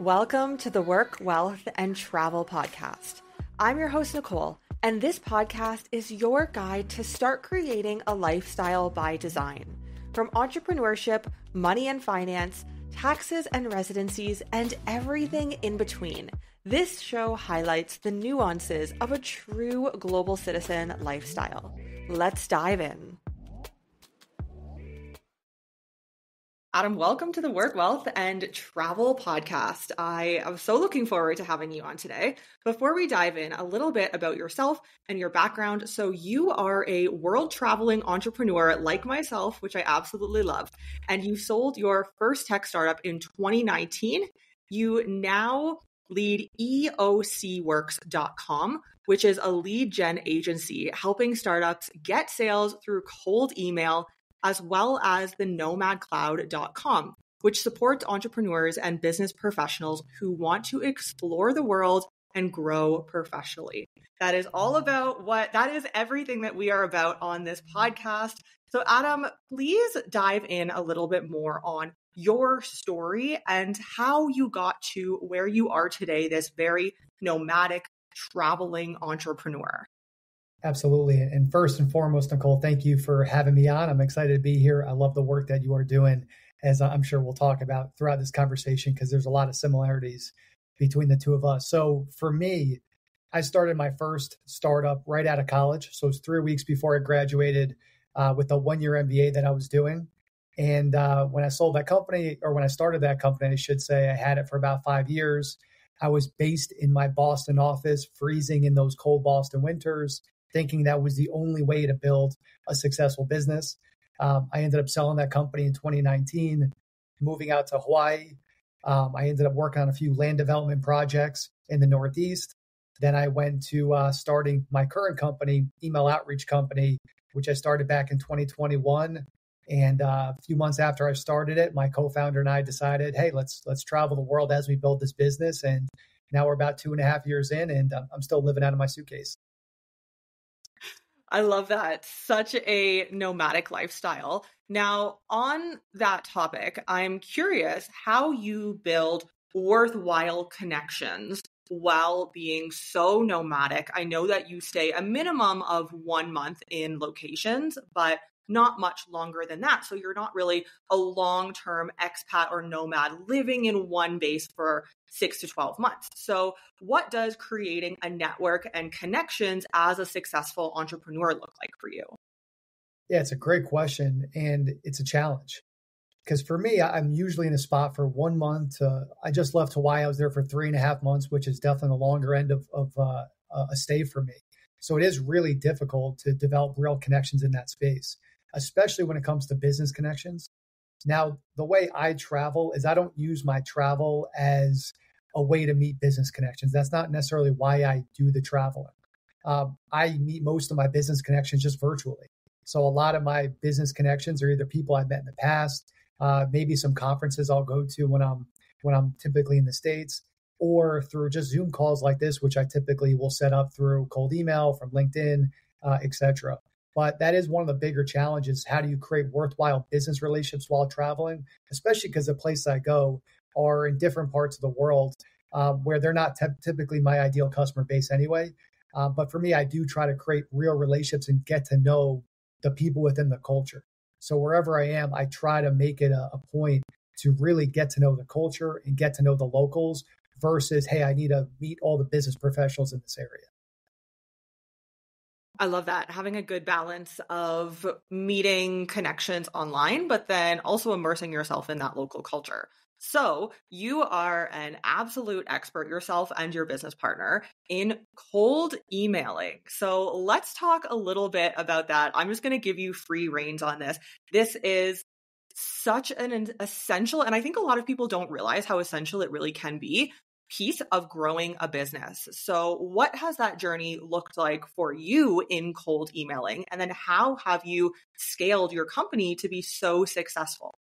Welcome to the Work, Wealth, and Travel podcast. I'm your host, Nicole, and this podcast is your guide to start creating a lifestyle by design. From entrepreneurship, money and finance, taxes and residencies, and everything in between, this show highlights the nuances of a true global citizen lifestyle. Let's dive in. Adam, welcome to the Work, Wealth, and Travel podcast. I am so looking forward to having you on today. Before we dive in, a little bit about yourself and your background. So you are a world traveling entrepreneur like myself, which I absolutely love. And you sold your first tech startup in 2019. You now lead EOCworks.com, which is a lead gen agency helping startups get sales through cold email, as well as the nomadcloud.com, which supports entrepreneurs and business professionals who want to explore the world and grow professionally. That is everything that we are about on this podcast. So Adam, please dive in a little bit more on your story and how you got to where you are today, this very nomadic traveling entrepreneur. Absolutely. And first and foremost, Nicole, thank you for having me on. I'm excited to be here. I love the work that you are doing, as I'm sure we'll talk about throughout this conversation, because there's a lot of similarities between the two of us. So for me, I started my first startup right out of college. So it was 3 weeks before I graduated with a 1-year MBA that I was doing. And when I sold that company, or when I started that company, I should say, I had it for about 5 years. I was based in my Boston office, freezing in those cold Boston winters, thinking that was the only way to build a successful business. I ended up selling that company in 2019, moving out to Hawaii. I ended up working on a few land development projects in the Northeast. Then I went to starting my current company, email outreach company, which I started back in 2021. And a few months after I started it, my co-founder and I decided, hey, let's travel the world as we build this business. And now we're about 2.5 years in, and I'm still living out of my suitcase. I love that. Such a nomadic lifestyle. Now, on that topic, I'm curious how you build worthwhile connections while being so nomadic. I know that you stay a minimum of 1 month in locations, but not much longer than that. So you're not really a long-term expat or nomad living in one base for 6 to 12 months. So what does creating a network and connections as a successful entrepreneur look like for you? Yeah, it's a great question, and it's a challenge. Because for me, I'm usually in a spot for 1 month. I just left Hawaii. I was there for 3.5 months, which is definitely the longer end of a stay for me. So it is really difficult to develop real connections in that space, especially when it comes to business connections. Now, the way I travel is I don't use my travel as a way to meet business connections. That's not necessarily why I do the traveling. I meet most of my business connections just virtually. So a lot of my business connections are either people I've met in the past, maybe some conferences I'll go to when I'm typically in the States, or through just Zoom calls like this, which I typically will set up through cold email from LinkedIn, etc. But that is one of the bigger challenges. How do you create worthwhile business relationships while traveling, especially because the places I go are in different parts of the world where they're not typically my ideal customer base anyway. But for me, I do try to create real relationships and get to know the people within the culture. So wherever I am, I try to make it a point to really get to know the culture and get to know the locals versus, hey, I need to meet all the business professionals in this area. I love that. Having a good balance of meeting connections online, but then also immersing yourself in that local culture. So you are an absolute expert yourself and your business partner in cold emailing. So let's talk a little bit about that. I'm just going to give you free reins on this. This is such an essential, and I think a lot of people don't realize how essential it really can be, piece of growing a business. So what has that journey looked like for you in cold emailing? And then how have you scaled your company to be so successful?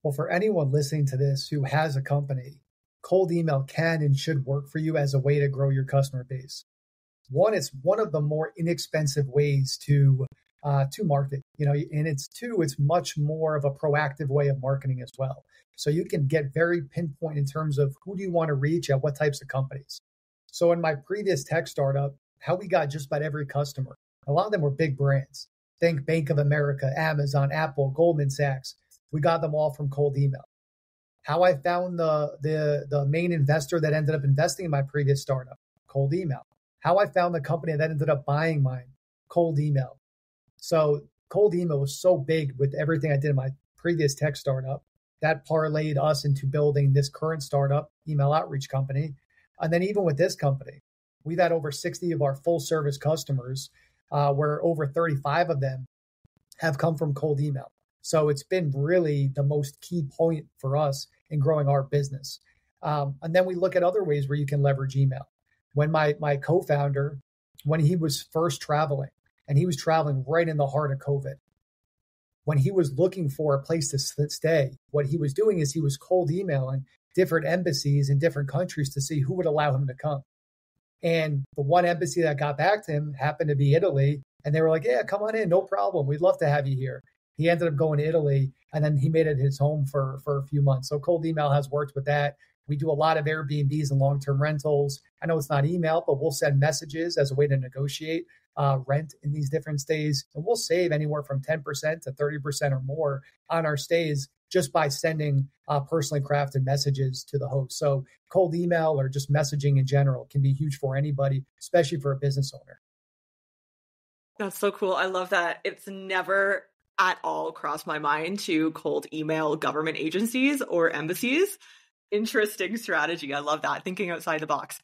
Well, for anyone listening to this who has a company, cold email can and should work for you as a way to grow your customer base. One, it's one of the more inexpensive ways to to market, and it's much more of a proactive way of marketing as well. So you can get very pinpoint in terms of who do you want to reach at what types of companies. So in my previous tech startup, how we got just about every customer, a lot of them were big brands. Think Bank of America, Amazon, Apple, Goldman Sachs. We got them all from cold email. How I found the main investor that ended up investing in my previous startup, cold email. How I found the company that ended up buying mine, cold email. So cold email was so big with everything I did in my previous tech startup that parlayed us into building this current startup, email outreach company. And then even with this company, we've had over 60 of our full service customers, where over 35 of them have come from cold email. So it's been really the most key point for us in growing our business. And then we look at other ways where you can leverage email. When my co-founder, when he was first traveling, and he was traveling right in the heart of COVID, when he was looking for a place to stay, what he was doing is he was cold emailing different embassies in different countries to see who would allow him to come. And the one embassy that got back to him happened to be Italy. And they were like, yeah, come on in, no problem. We'd love to have you here. He ended up going to Italy, and then he made it his home for a few months. So cold email has worked with that. We do a lot of Airbnbs and long-term rentals. I know it's not email, but we'll send messages as a way to negotiate rent in these different stays. And we'll save anywhere from 10% to 30% or more on our stays just by sending personally crafted messages to the host. So cold email or just messaging in general can be huge for anybody, especially for a business owner. That's so cool. I love that. It's never at all crossed my mind to cold email government agencies or embassies. Interesting strategy. I love that. Thinking outside the box.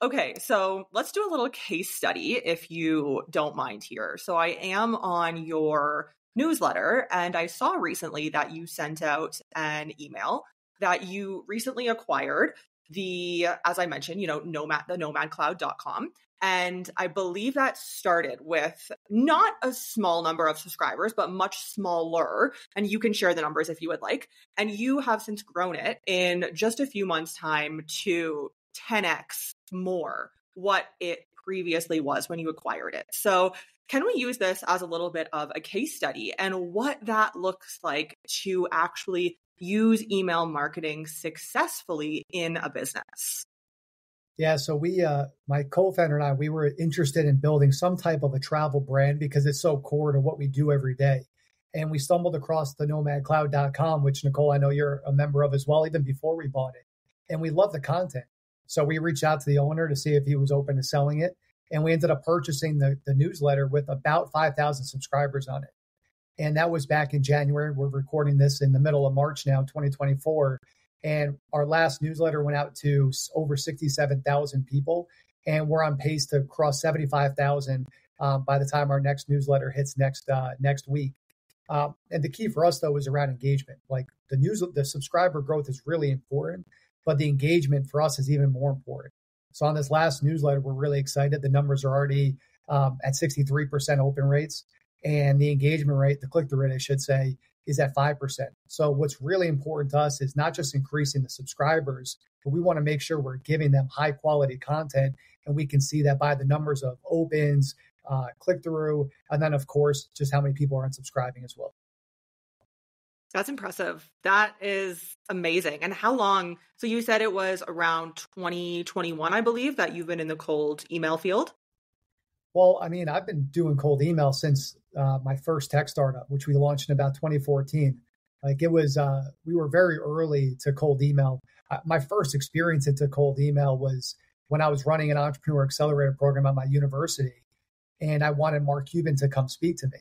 Okay, so let's do a little case study if you don't mind here. So I am on your newsletter, and I saw recently that you sent out an email that you recently acquired as I mentioned, nomadcloud.com. And I believe that started with not a small number of subscribers, but much smaller. And you can share the numbers if you would like. And you have since grown it in just a few months' time to 10x more what it previously was when you acquired it. So can we use this as a little bit of a case study and what that looks like to actually use email marketing successfully in a business? Yeah, so my co-founder and I, we were interested in building some type of a travel brand because it's so core to what we do every day. And we stumbled across the nomadcloud.com, which Nicole, I know you're a member of as well, even before we bought it. And we love the content. So we reached out to the owner to see if he was open to selling it. And we ended up purchasing the newsletter with about 5,000 subscribers on it. And that was back in January. We're recording this in the middle of March now, 2024. And our last newsletter went out to over 67,000 people. And we're on pace to cross 75,000 by the time our next newsletter hits next week. And the key for us, though, is around engagement. Like the subscriber growth is really important, but the engagement for us is even more important. So on this last newsletter, we're really excited. The numbers are already at 63% open rates. And the engagement rate, the click-through rate, I should say, is at 5%. So what's really important to us is not just increasing the subscribers, but we want to make sure we're giving them high quality content. And we can see that by the numbers of opens, click-through, and then, of course, just how many people are unsubscribing as well. That's impressive. That is amazing. And how long? So you said it was around 2021, I believe, that you've been in the cold email field? Well, I mean, I've been doing cold email since my first tech startup, which we launched in about 2014. Like it was, we were very early to cold email. My first experience into cold email was when I was running an entrepreneur accelerator program at my university. And I wanted Mark Cuban to come speak to me,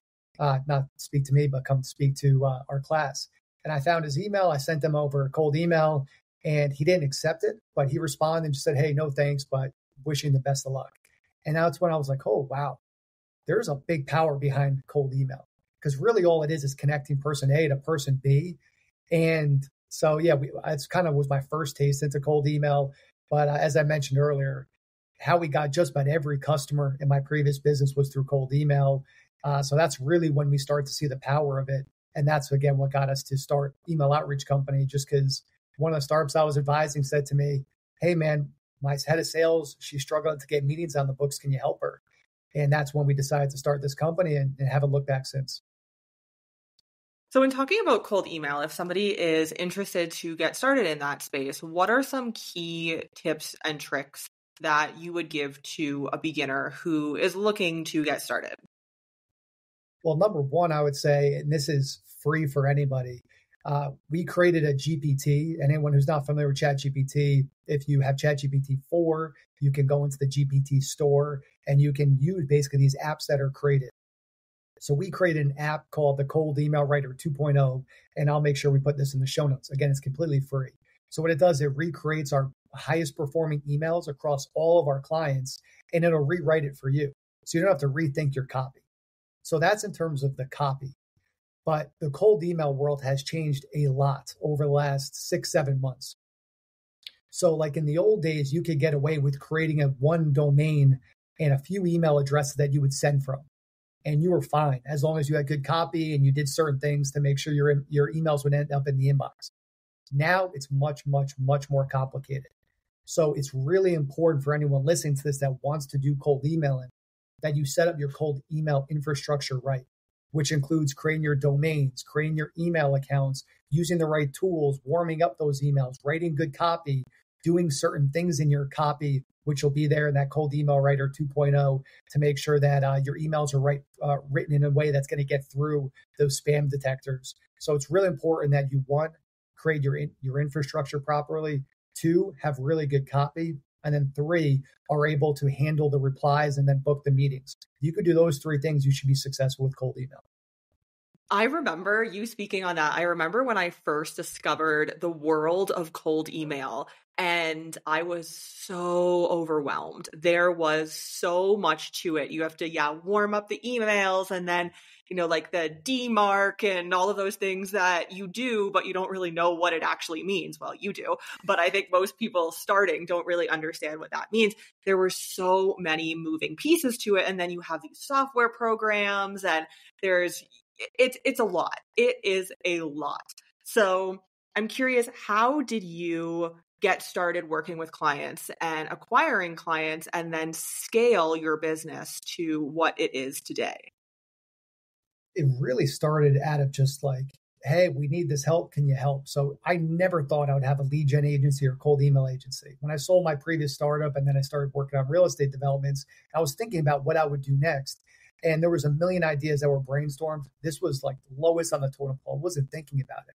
not speak to me, but come speak to our class. And I found his email. I sent him over a cold email and he didn't accept it, but he responded and just said, hey, no thanks, but wishing the best of luck. And that's when I was like, oh, wow, there's a big power behind cold email because really all it is connecting person A to person B. And so, yeah, it's kind of was my first taste into cold email. But as I mentioned earlier, how we got just about every customer in my previous business was through cold email. So that's really when we start to see the power of it. And that's, again, what got us to start email outreach company, just because one of the startups I was advising said to me, hey, man, my head of sales, she's struggling to get meetings on the books. Can you help her? And that's when we decided to start this company and haven't looked back since. So, in talking about cold email, if somebody is interested to get started in that space, what are some key tips and tricks that you would give to a beginner who is looking to get started? Well, number one, I would say, and this is free for anybody, we created a GPT. And anyone who's not familiar with ChatGPT, if you have ChatGPT 4, you can go into the GPT store and you can use basically these apps that are created. So we created an app called the Cold Email Writer 2.0, and I'll make sure we put this in the show notes. Again, it's completely free. So what it does, it recreates our highest performing emails across all of our clients, and it'll rewrite it for you. So you don't have to rethink your copy. So that's in terms of the copy. But the cold email world has changed a lot over the last 6-7 months. So like in the old days, you could get away with creating a one domain and a few email addresses that you would send from. And you were fine as long as you had good copy and you did certain things to make sure your emails would end up in the inbox. Now it's much, much, much more complicated. So it's really important for anyone listening to this that wants to do cold emailing that you set up your cold email infrastructure right, which includes creating your domains, creating your email accounts, using the right tools, warming up those emails, writing good copy, doing certain things in your copy, which will be there in that Cold Email Writer 2.0 to make sure that your emails are written in a way that's going to get through those spam detectors. So it's really important that you, one, create your infrastructure properly, two, have really good copy, and then three, are able to handle the replies and then book the meetings. If you could do those three things, you should be successful with cold email. I remember you speaking on that. I remember when I first discovered the world of cold email and I was so overwhelmed. There was so much to it. You have to, warm up the emails and then, like the DMARC and all of those things that you do, but you don't really know what it actually means. Well, you do, but I think most people starting don't really understand what that means. There were so many moving pieces to it. And then you have these software programs and it's a lot. It is a lot. So I'm curious, how did you get started working with clients and acquiring clients and then scale your business to what it is today? It really started out of just like, hey, we need this help. Can you help? So I never thought I would have a lead gen agency or cold email agency. When I sold my previous startup and then I started working on real estate developments, I was thinking about what I would do next. And there was a million ideas that were brainstormed. This was like the lowest on the totem pole. I wasn't thinking about it.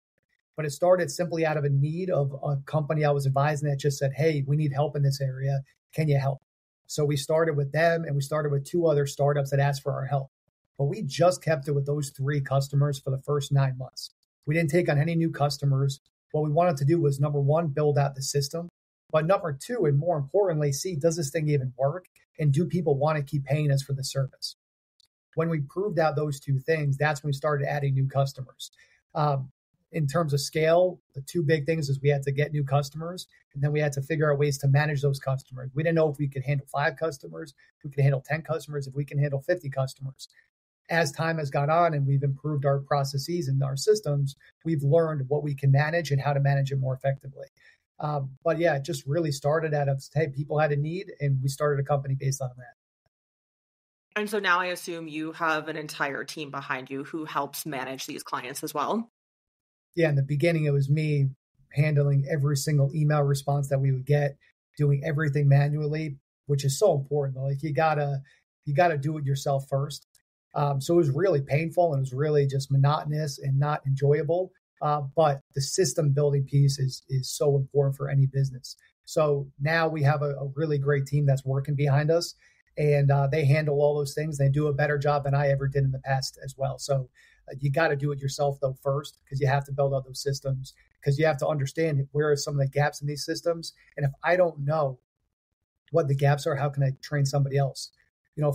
But it started simply out of a need of a company I was advising that just said, hey, we need help in this area. Can you help? So we started with them and we started with 2 other startups that asked for our help. But we just kept it with those 3 customers for the first 9 months. We didn't take on any new customers. What we wanted to do was, number one, build out the system. But number two, and more importantly, see, does this thing even work? And do people want to keep paying us for the service? When we proved out those 2 things, that's when we started adding new customers. In terms of scale, the 2 big things is we had to get new customers, and then we had to figure out ways to manage those customers. We didn't know if we could handle 5 customers, if we could handle 10 customers, if we can handle 50 customers. As time has gone on and we've improved our processes and our systems, we've learned what we can manage and how to manage it more effectively. But yeah, it just really started out of, hey, people had a need, and we started a company based on that. And so now I assume you have an entire team behind you who helps manage these clients as well. Yeah, in the beginning, it was me handling every single email response that we would get, doing everything manually, which is so important. Like you gotta do it yourself first. So it was really painful and it was really just monotonous and not enjoyable. But the system building piece is so important for any business. So now we have a really great team that's working behind us, and they handle all those things. They do a better job than I ever did in the past as well. So you got to do it yourself though first, because you have to build out those systems, because you have to understand where are some of the gaps in these systems. And if I don't know what the gaps are, how can I train somebody else?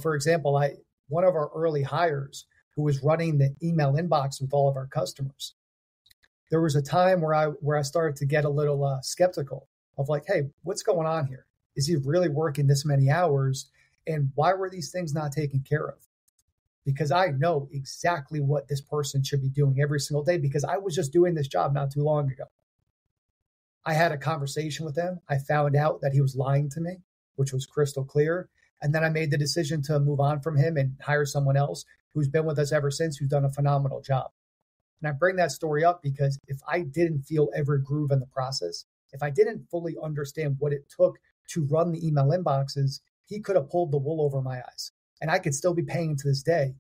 For example, one of our early hires who was running the email inbox with all of our customers, there was a time where I started to get a little skeptical of like, hey, what's going on here? Is he really working this many hours? And why were these things not taken care of? Because I know exactly what this person should be doing every single day, because I was just doing this job not too long ago. I had a conversation with him. I found out that he was lying to me, which was crystal clear. And then I made the decision to move on from him and hire someone else who's been with us ever since, who's done a phenomenal job. And I bring that story up because if I didn't feel every groove in the process, if I didn't fully understand what it took to run the email inboxes, he could have pulled the wool over my eyes. And I could still be paying him to this day,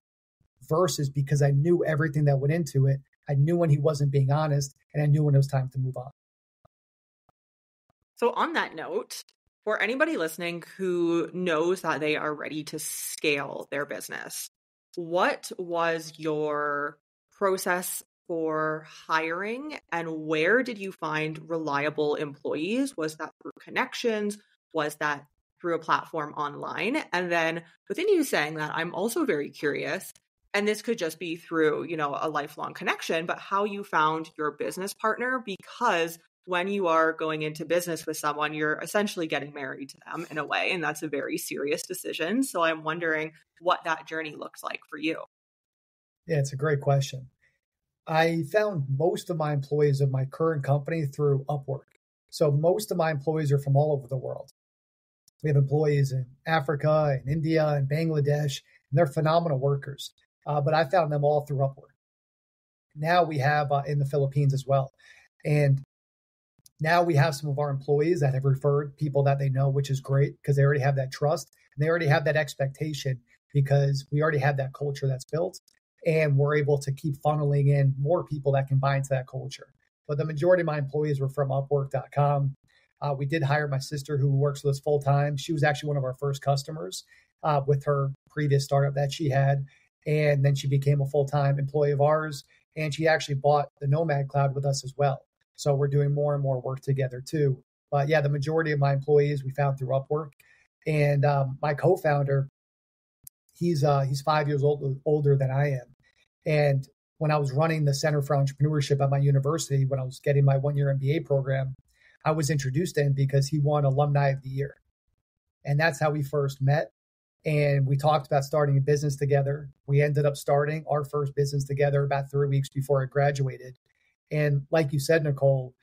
versus because I knew everything that went into it. I knew when he wasn't being honest, and I knew when it was time to move on. So on that note, for anybody listening who knows that they are ready to scale their business, what was your process for hiring and where did you find reliable employees? Was that through connections? Was that through a platform online? And then within you saying that, I'm also very curious, and this could just be through, a lifelong connection, but how you found your business partner, because when you are going into business with someone, you're essentially getting married to them in a way, and that's a very serious decision. So I'm wondering what that journey looks like for you. Yeah, it's a great question. I found most of my employees of my current company through Upwork. So most of my employees are from all over the world. We have employees in Africa and India and Bangladesh, and they're phenomenal workers. But I found them all through Upwork. Now we have in the Philippines as well. And now we have some of our employees that have referred people that they know, which is great because they already have that trust and they already have that expectation because we already have that culture that's built and we're able to keep funneling in more people that can buy into that culture. But the majority of my employees were from Upwork.com. We did hire my sister who works with us full time. She was actually one of our first customers with her previous startup that she had. And then she became a full-time employee of ours. And she actually bought the Nomad Cloud with us as well. So we're doing more and more work together too. But yeah, the majority of my employees we found through Upwork. And my co-founder, he's 5 years older than I am. And when I was running the Center for Entrepreneurship at my university, when I was getting my 1-year MBA program, I was introduced to him because he won Alumni of the Year. And that's how we first met. And we talked about starting a business together. We ended up starting our first business together about 3 weeks before I graduated. And like you said, Nicole,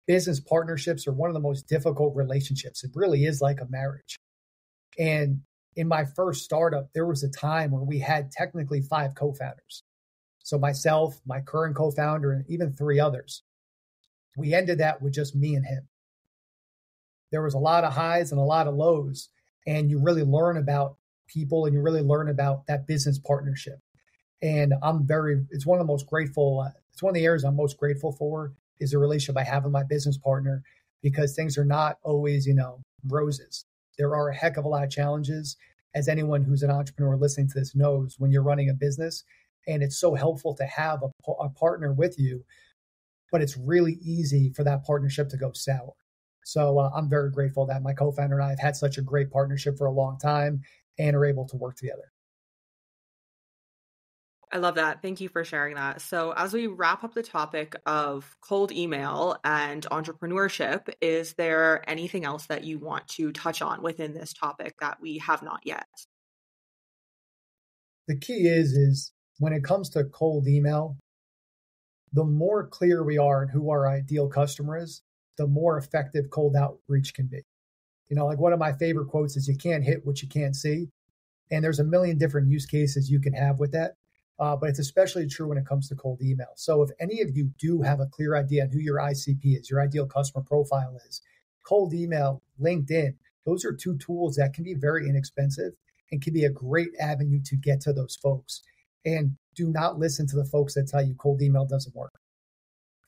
business partnerships are one of the most difficult relationships. It really is like a marriage. And in my first startup, there was a time where we had technically 5 co-founders. So myself, my current co-founder, and even 3 others. We ended that with just me and him. There was a lot of highs and a lot of lows, and you really learn about people and you really learn about that business partnership. And it's one of the most grateful, it's one of the areas I'm most grateful for is the relationship I have with my business partner, because things are not always, roses. There are a heck of a lot of challenges, as anyone who's an entrepreneur listening to this knows, when you're running a business. And it's so helpful to have a partner with you, but it's really easy for that partnership to go sour. So I'm very grateful that my co-founder and I have had such a great partnership for a long time and are able to work together. I love that. Thank you for sharing that. So as we wrap up the topic of cold email and entrepreneurship, is there anything else that you want to touch on within this topic that we have not yet? The key is when it comes to cold email, the more clear we are in who our ideal customer is, the more effective cold outreach can be. Like one of my favorite quotes is, you can't hit what you can't see. And there's a million different use cases you can have with that. But it's especially true when it comes to cold email. So if any of you do have a clear idea on who your ICP is, your ideal customer profile is, cold email, LinkedIn, those are 2 tools that can be very inexpensive and can be a great avenue to get to those folks. And do not listen to the folks that tell you cold email doesn't work.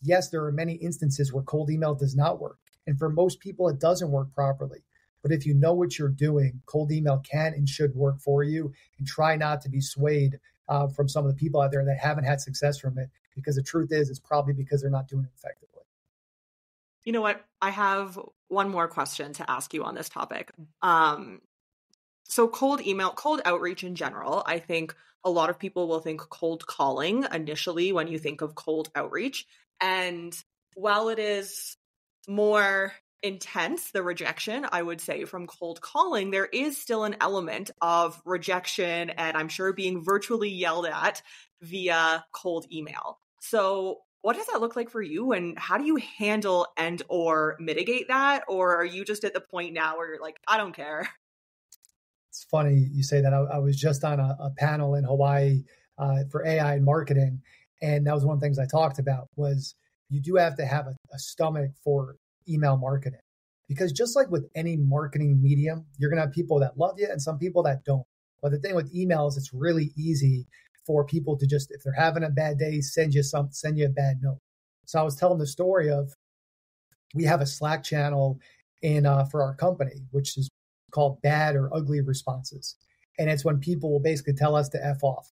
Yes, there are many instances where cold email does not work. And for most people, it doesn't work properly. But if you know what you're doing, cold email can and should work for you. And try not to be swayed from some of the people out there that haven't had success from it. Because the truth is, it's probably because they're not doing it effectively. You know what? I have one more question to ask you on this topic. So cold email, cold outreach in general, I think a lot of people will think cold calling initially when you think of cold outreach. And while it is more intense, the rejection, I would say, from cold calling, there is still an element of rejection and I'm sure being virtually yelled at via cold email. So what does that look like for you, and how do you handle and or mitigate that? Or are you just at the point now where you're like, I don't care? It's funny you say that. I was just on a panel in Hawaii for AI marketing, and that was one of the things I talked about was you do have to have a stomach for email marketing. Because just like with any marketing medium, you're going to have people that love you and some people that don't. But the thing with emails, it's really easy for people to just, if they're having a bad day, send you a bad note. So I was telling the story of, we have a Slack channel for our company, which is called bad or ugly responses. And it's when people will basically tell us to F off.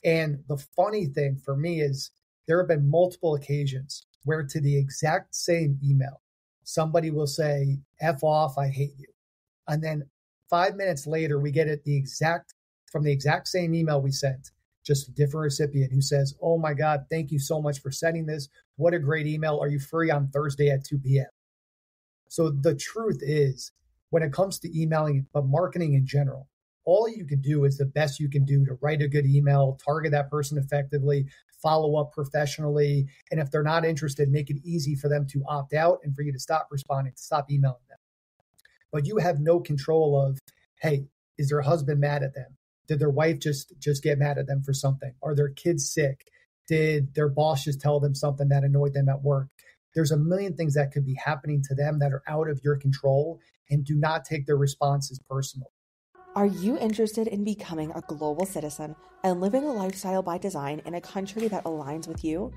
And the funny thing for me is there have been multiple occasions where to the exact same email, somebody will say, F off, I hate you. And then 5 minutes later, we get it from the exact same email we sent, just a different recipient who says, oh my God, thank you so much for sending this. What a great email. Are you free on Thursday at 2 p.m.? So the truth is, when it comes to emailing, but marketing in general, all you can do is the best you can do to write a good email, target that person effectively, follow up professionally. And if they're not interested, make it easy for them to opt out and for you to stop responding, to stop emailing them. But you have no control of, hey, is their husband mad at them? Did their wife just get mad at them for something? Are their kids sick? Did their boss just tell them something that annoyed them at work? There's a million things that could be happening to them that are out of your control, and do not take their responses personal. Are you interested in becoming a global citizen and living a lifestyle by design in a country that aligns with you?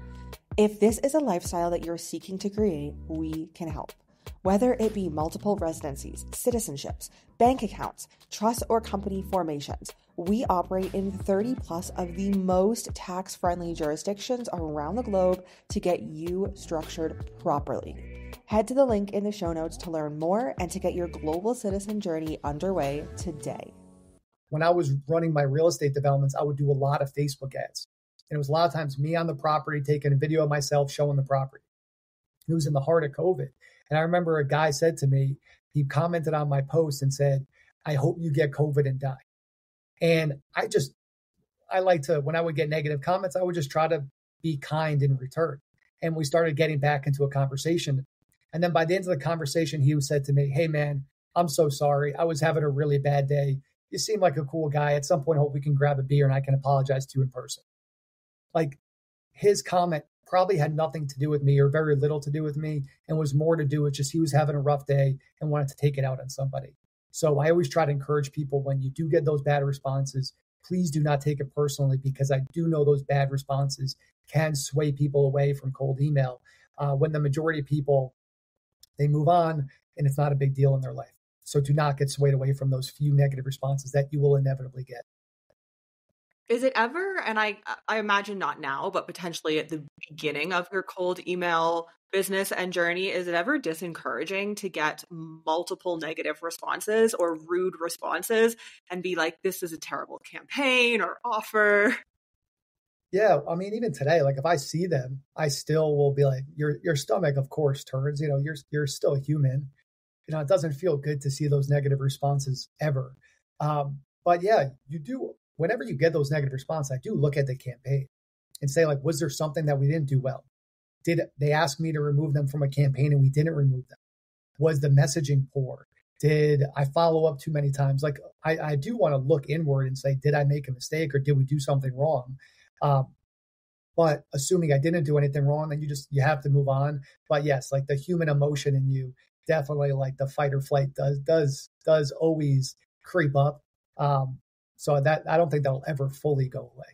If this is a lifestyle that you're seeking to create, we can help. Whether it be multiple residencies, citizenships, bank accounts, trust or company formations, we operate in 30 plus of the most tax-friendly jurisdictions around the globe to get you structured properly. Head to the link in the show notes to learn more and to get your global citizen journey underway today. When I was running my real estate developments, I would do a lot of Facebook ads. And it was a lot of times me on the property, taking a video of myself showing the property. It was in the heart of COVID. And I remember a guy said to me, he commented on my post and said, I hope you get COVID and die. And I like to, when I would get negative comments, I would just try to be kind in return. And we started getting back into a conversation. And then by the end of the conversation, he said to me, hey man, I'm so sorry. I was having a really bad day. You seem like a cool guy. At some point, I hope we can grab a beer and I can apologize to you in person. Like, his comment probably had nothing to do with me or very little to do with me, and was more to do with just he was having a rough day and wanted to take it out on somebody. So I always try to encourage people, when you do get those bad responses, please do not take it personally, because I do know those bad responses can sway people away from cold email when the majority of people, they move on and it's not a big deal in their life. So do not get swayed away from those few negative responses that you will inevitably get. Is it ever, and I imagine not now, but potentially at the beginning of your cold email business and journey, is it ever disencouraging to get multiple negative responses or rude responses and be like, this is a terrible campaign or offer? Yeah, I mean, even today, like if I see them, I still will be like, your stomach, of course, turns. You know, you're still human. You know, it doesn't feel good to see those negative responses ever. But yeah, you do. Whenever you get those negative responses, I do look at the campaign and say, like, was there something that we didn't do well? Did they ask me to remove them from a campaign and we didn't remove them? Was the messaging poor? Did I follow up too many times? Like, I do want to look inward and say, did I make a mistake or did we do something wrong? But assuming I didn't do anything wrong, then you have to move on. But yes, like the human emotion in you, definitely like the fight or flight does always creep up. So that I don't think that'll ever fully go away.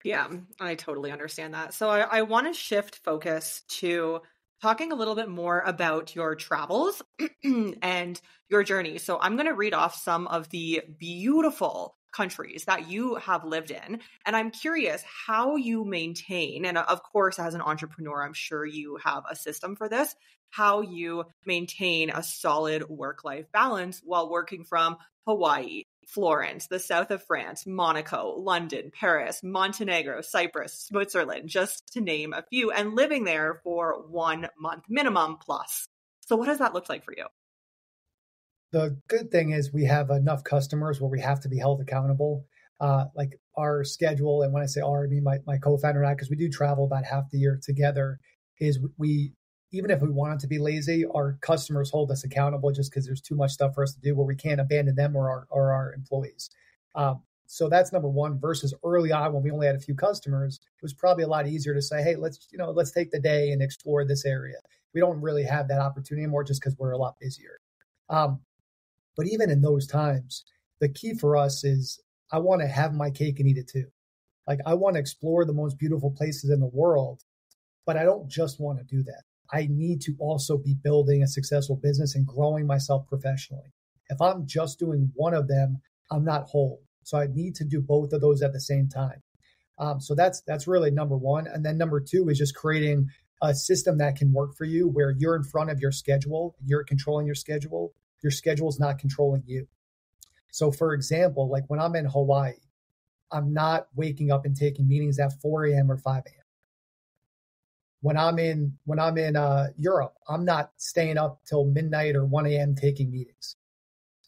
Yeah, I totally understand that. So I want to shift focus to talking a little bit more about your travels and your journey. So I'm going to read off some of the beautiful countries that you have lived in. And I'm curious how you maintain, and of course, as an entrepreneur, I'm sure you have a system for this, how you maintain a solid work-life balance while working from Hawaii, Florence, the south of France, Monaco, London, Paris, Montenegro, Cyprus, Switzerland, just to name a few, and living there for 1 month minimum plus. So what does that look like for you? The good thing is we have enough customers where we have to be held accountable. Like our schedule, and when I say our, I mean my co-founder and I, because we do travel about half the year together, is we even if we wanted to be lazy, our customers hold us accountable just because there's too much stuff for us to do where we can't abandon them or our employees. So that's number one, versus early on when we only had a few customers, it was probably a lot easier to say, hey, let's take the day and explore this area. We don't really have that opportunity anymore just because we're a lot busier. But even in those times, the key for us is I want to have my cake and eat it too. Like I want to explore the most beautiful places in the world, but I don't just want to do that. I need to also be building a successful business and growing myself professionally. If I'm just doing one of them, I'm not whole. So I need to do both of those at the same time. So that's really number one. And then number two is just creating a system that can work for you where you're in front of your schedule, you're controlling your schedule is not controlling you. So for example, like when I'm in Hawaii, I'm not waking up and taking meetings at 4 a.m. or 5 a.m. When I'm in Europe, I'm not staying up till midnight or 1 a.m. taking meetings.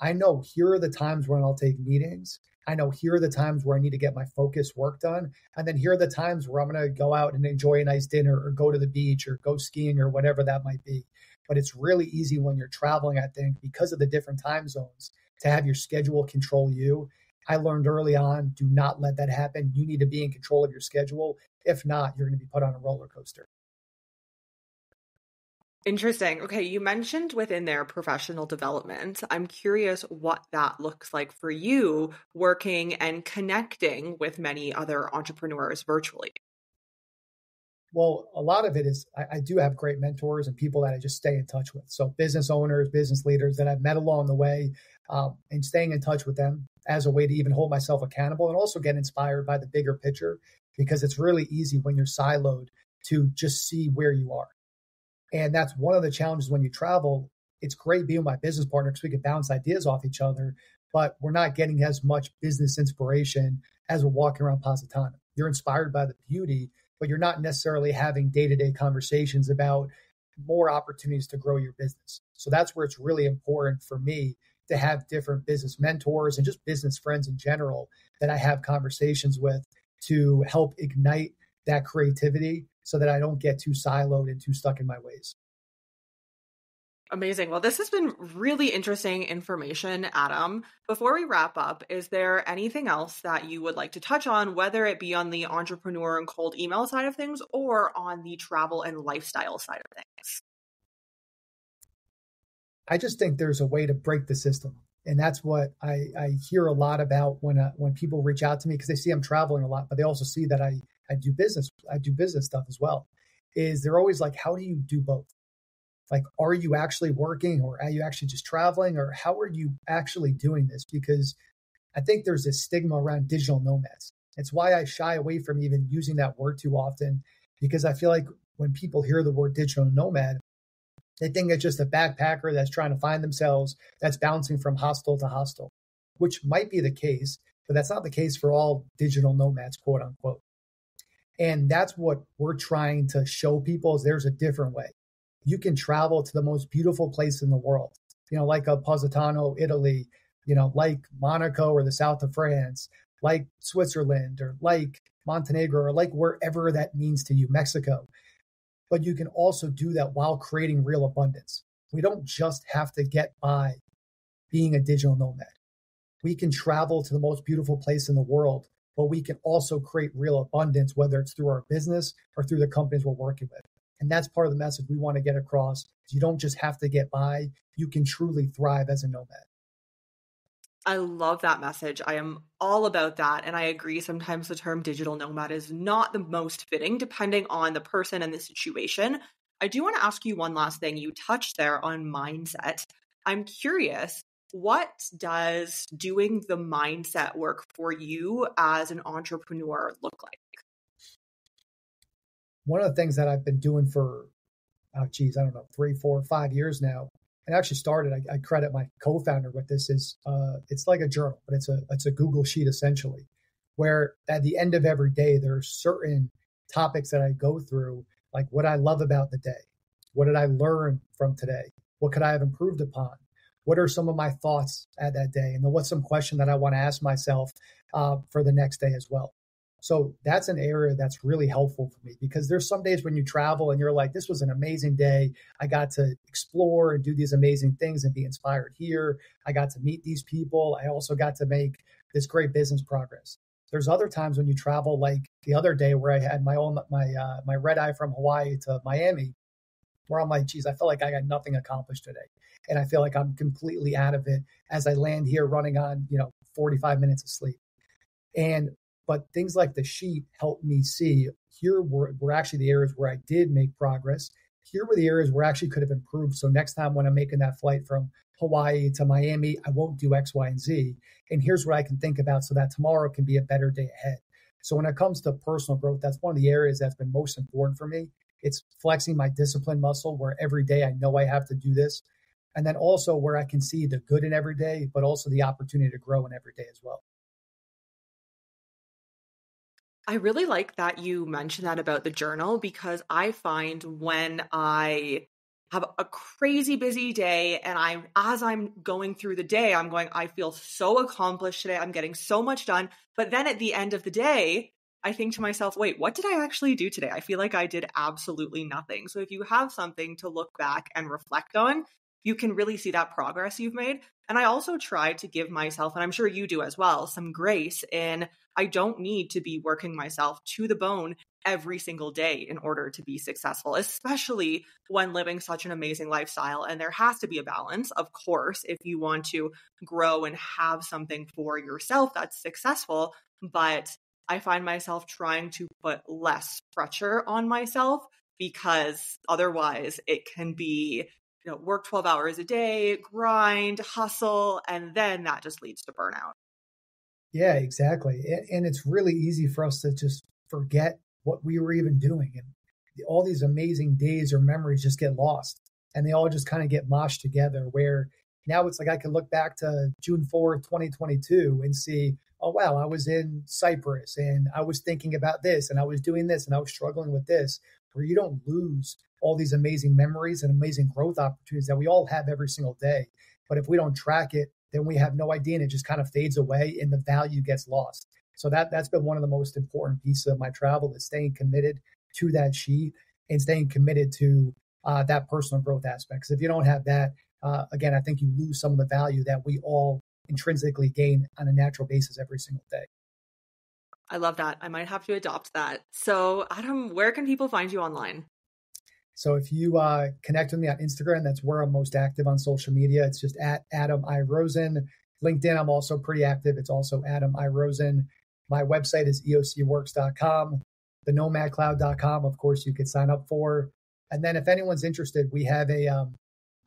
I know here are the times when I'll take meetings. I know here are the times where I need to get my focus work done. And then here are the times where I'm going to go out and enjoy a nice dinner or go to the beach or go skiing or whatever that might be. But it's really easy when you're traveling, I think, because of the different time zones, to have your schedule control you. I learned early on, do not let that happen. You need to be in control of your schedule. If not, you're going to be put on a roller coaster. Interesting. Okay, you mentioned within their professional development. I'm curious what that looks like for you working and connecting with many other entrepreneurs virtually. Well, a lot of it is I do have great mentors and people that I just stay in touch with. So business owners, business leaders that I've met along the way, and staying in touch with them as a way to even hold myself accountable and also get inspired by the bigger picture, because it's really easy when you're siloed to just see where you are. And that's one of the challenges when you travel. It's great being with my business partner because we can bounce ideas off each other, but we're not getting as much business inspiration as we're walking around Positano. You're inspired by the beauty, but you're not necessarily having day-to-day conversations about more opportunities to grow your business. So that's where it's really important for me to have different business mentors and just business friends in general that I have conversations with to help ignite that creativity so that I don't get too siloed and too stuck in my ways. Amazing. Well, this has been really interesting information, Adam. Before we wrap up, is there anything else that you would like to touch on, whether it be on the entrepreneur and cold email side of things or on the travel and lifestyle side of things? I just think there's a way to break the system. And that's what I hear a lot about when people reach out to me, because they see I'm traveling a lot, but they also see that I do business stuff as well. Is they're always like, how do you do both? Like, are you actually working or are you actually just traveling, or how are you actually doing this? Because I think there's this stigma around digital nomads. It's why I shy away from even using that word too often, because I feel like when people hear the word digital nomad, they think it's just a backpacker that's trying to find themselves, that's bouncing from hostel to hostel, which might be the case, but that's not the case for all digital nomads, quote unquote. And that's what we're trying to show people, is there's a different way. You can travel to the most beautiful place in the world, like a Positano, Italy, like Monaco or the south of France, like Switzerland or like Montenegro or like wherever that means to you, Mexico. But you can also do that while creating real abundance. We don't just have to get by being a digital nomad. We can travel to the most beautiful place in the world, but we can also create real abundance, whether it's through our business or through the companies we're working with. And that's part of the message we want to get across. You don't just have to get by. You can truly thrive as a nomad. I love that message. I am all about that. And I agree. Sometimes the term digital nomad is not the most fitting depending on the person and the situation. I do want to ask you one last thing. You touched there on mindset. I'm curious, what does doing the mindset work for you as an entrepreneur look like? One of the things that I've been doing for, 3, 4, 5 years now, and actually started, I credit my co-founder with this, is it's like a journal, but it's a Google sheet essentially, where at the end of every day, there are certain topics that I go through, like what I love about the day. What did I learn from today? What could I have improved upon? What are some of my thoughts at that day? And then what's some question that I want to ask myself for the next day as well? So that's an area that's really helpful for me, because there's some days when you travel and you're like, this was an amazing day. I got to explore and do these amazing things and be inspired here. I got to meet these people. I also got to make this great business progress. There's other times when you travel, like the other day where I had my red eye from Hawaii to Miami, where I'm like, geez, I feel like I got nothing accomplished today. And I feel like I'm completely out of it as I land here running on, 45 minutes of sleep. But things like the sheet helped me see here were actually the areas where I did make progress. Here were the areas where I actually could have improved. So next time when I'm making that flight from Hawaii to Miami, I won't do X, Y, and Z. And here's what I can think about so that tomorrow can be a better day ahead. So when it comes to personal growth, that's one of the areas that's been most important for me. It's flexing my discipline muscle where every day I know I have to do this. And then also where I can see the good in every day, but also the opportunity to grow in every day as well. I really like that you mentioned that about the journal, because I find when I have a crazy busy day and as I'm going through the day, I'm going, I feel so accomplished today. I'm getting so much done. But then at the end of the day, I think to myself, wait, what did I actually do today? I feel like I did absolutely nothing. So if you have something to look back and reflect on, you can really see that progress you've made. And I also try to give myself, and I'm sure you do as well, some grace in I don't need to be working myself to the bone every single day in order to be successful, especially when living such an amazing lifestyle. And there has to be a balance, of course, if you want to grow and have something for yourself that's successful. But I find myself trying to put less pressure on myself, because otherwise it can be, work 12 hours a day, grind, hustle, and then that just leads to burnout. Yeah, exactly. And it's really easy for us to just forget what we were even doing. And all these amazing days or memories just get lost, and they all just kind of get moshed together, where now it's like I can look back to June 4th, 2022 and see, oh, wow, I was in Cyprus and I was thinking about this and I was doing this and I was struggling with this, where you don't lose all these amazing memories and amazing growth opportunities that we all have every single day. But if we don't track it, then we have no idea, and it just kind of fades away and the value gets lost. So that's been one of the most important pieces of my travel, is staying committed to that sheet and staying committed to that personal growth aspect. Because if you don't have that, again, I think you lose some of the value that we all intrinsically gain on a natural basis every single day. I love that. I might have to adopt that. So Adam, where can people find you online? So if you connect with me on Instagram, that's where I'm most active on social media. It's just at Adam I. Rosen. LinkedIn, I'm also pretty active. It's also Adam I. Rosen. My website is eocworks.com. The nomadcloud.com, of course, you could sign up for. And then if anyone's interested, we have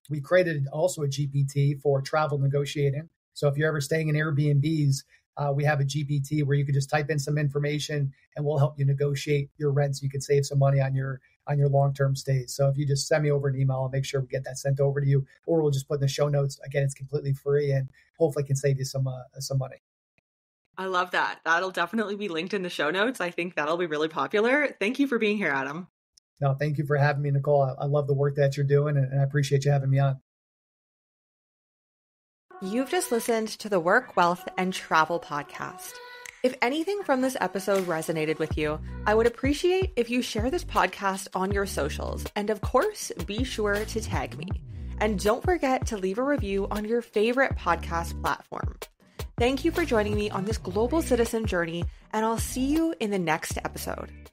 we created also a GPT for travel negotiating. So if you're ever staying in Airbnbs, we have a GPT where you can just type in some information and we'll help you negotiate your rent so you can save some money on your long-term stays. So if you just send me over an email, I'll make sure we get that sent over to you, or we'll just put in the show notes. Again, it's completely free and hopefully can save you some money. I love that. That'll definitely be linked in the show notes. I think that'll be really popular. Thank you for being here, Adam. No, thank you for having me, Nicole. I love the work that you're doing, and I appreciate you having me on. You've just listened to the Work, Wealth, and Travel podcast. If anything from this episode resonated with you, I would appreciate if you share this podcast on your socials. And of course, be sure to tag me. And don't forget to leave a review on your favorite podcast platform. Thank you for joining me on this global citizen journey, and I'll see you in the next episode.